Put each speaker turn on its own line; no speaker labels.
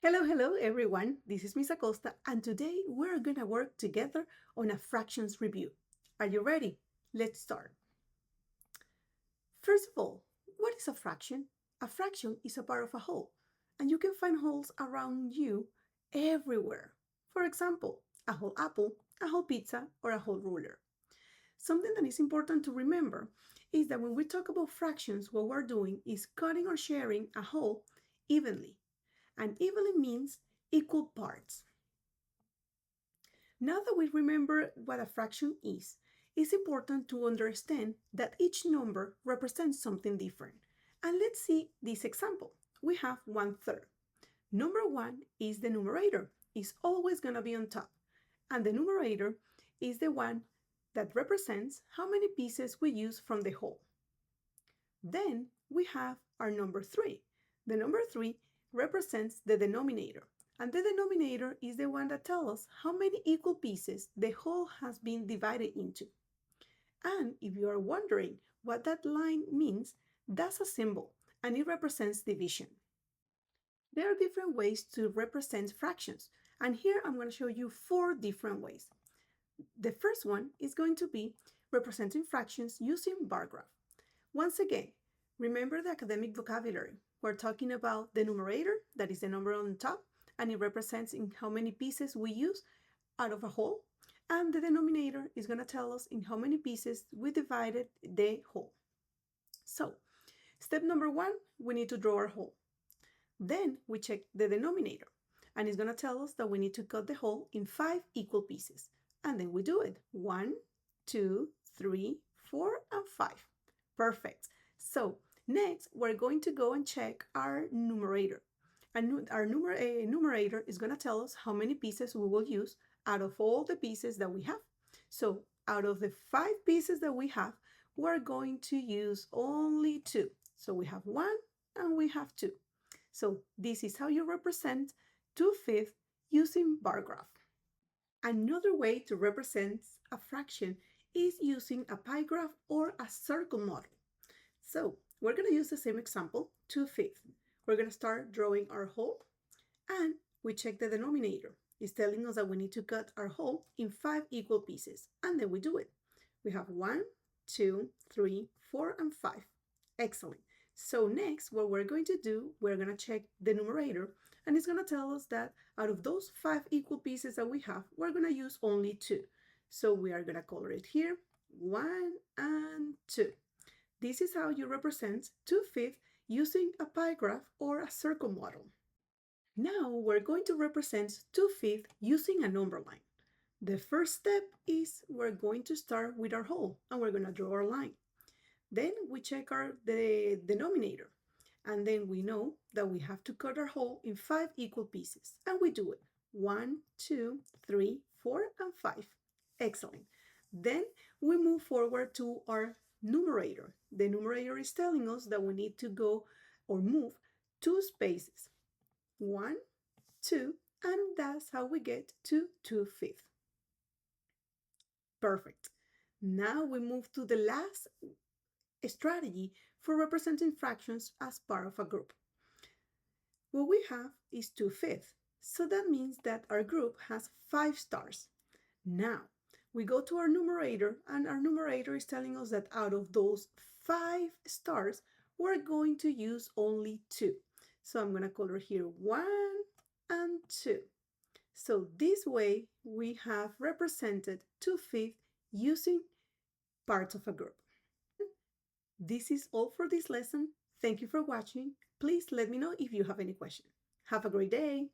Hello everyone. This is Miss Acosta, and today we're gonna work together on a fractions review. Are you ready? Let's start. First of all, what is a fraction? A fraction is a part of a whole, and you can find wholes around you everywhere. For example, a whole apple, a whole pizza, or a whole ruler. Something that is important to remember is that when we talk about fractions, what we're doing is cutting or sharing a whole evenly. And evenly means equal parts. Now that we remember what a fraction is, it's important to understand that each number represents something different. And let's see this example. We have 1/3. Number 1 is the numerator. It's always going to be on top. And the numerator is the one that represents how many pieces we use from the whole. Then we have our number 3. The number 3 represents the denominator. And the denominator is the one that tells us how many equal pieces the whole has been divided into. And if you are wondering what that line means, that's a symbol, and it represents division. There are different ways to represent fractions, and here I'm going to show you 4 different ways. The first one is going to be representing fractions using bar graph. Once again, remember the academic vocabulary. We're talking about the numerator, that is the number on top, and it represents in how many pieces we use out of a whole. And the denominator is going to tell us in how many pieces we divided the whole. So, step number 1, we need to draw our whole. Then we check the denominator, and it's going to tell us that we need to cut the whole in 5 equal pieces. And then we do it. 1, 2, 3, 4, and 5. Perfect. So next, we're going to go and check our numerator. And our numerator is going to tell us how many pieces we will use out of all the pieces that we have. So out of the 5 pieces that we have, we're going to use only 2. So we have 1 and we have 2. So this is how you represent 2/5 using bar graph. Another way to represent a fraction is using a pie graph or a circle model. So we're going to use the same example, 2/5. We're going to start drawing our whole, and we check the denominator. It's telling us that we need to cut our whole in 5 equal pieces, and then we do it. We have 1, 2, 3, 4, and 5. Excellent. So next, what we're going to do, we're going to check the numerator, and it's going to tell us that out of those 5 equal pieces that we have, we're going to use only 2. So we are going to color it here, 1 and 2. This is how you represent 2/5 using a pie graph or a circle model. Now we're going to represent 2/5 using a number line. The first step is we're going to start with our whole, and we're going to draw our line. Then we check the denominator, and then we know that we have to cut our whole in 5 equal pieces, and we do it. 1, 2, 3, 4, and 5. Excellent. Then we move forward to our numerator. The numerator is telling us that we need to go or move 2 spaces. 1, 2, and that's how we get to 2/5. Perfect. Now we move to the last strategy for representing fractions as part of a group. What we have is 2/5, so that means that our group has 5 stars. Now, we go to our numerator, and our numerator is telling us that out of those 5 stars, we're going to use only 2. So I'm going to color here 1 and 2. So this way, we have represented 2/5 using parts of a group. This is all for this lesson. Thank you for watching. Please let me know if you have any questions. Have a great day.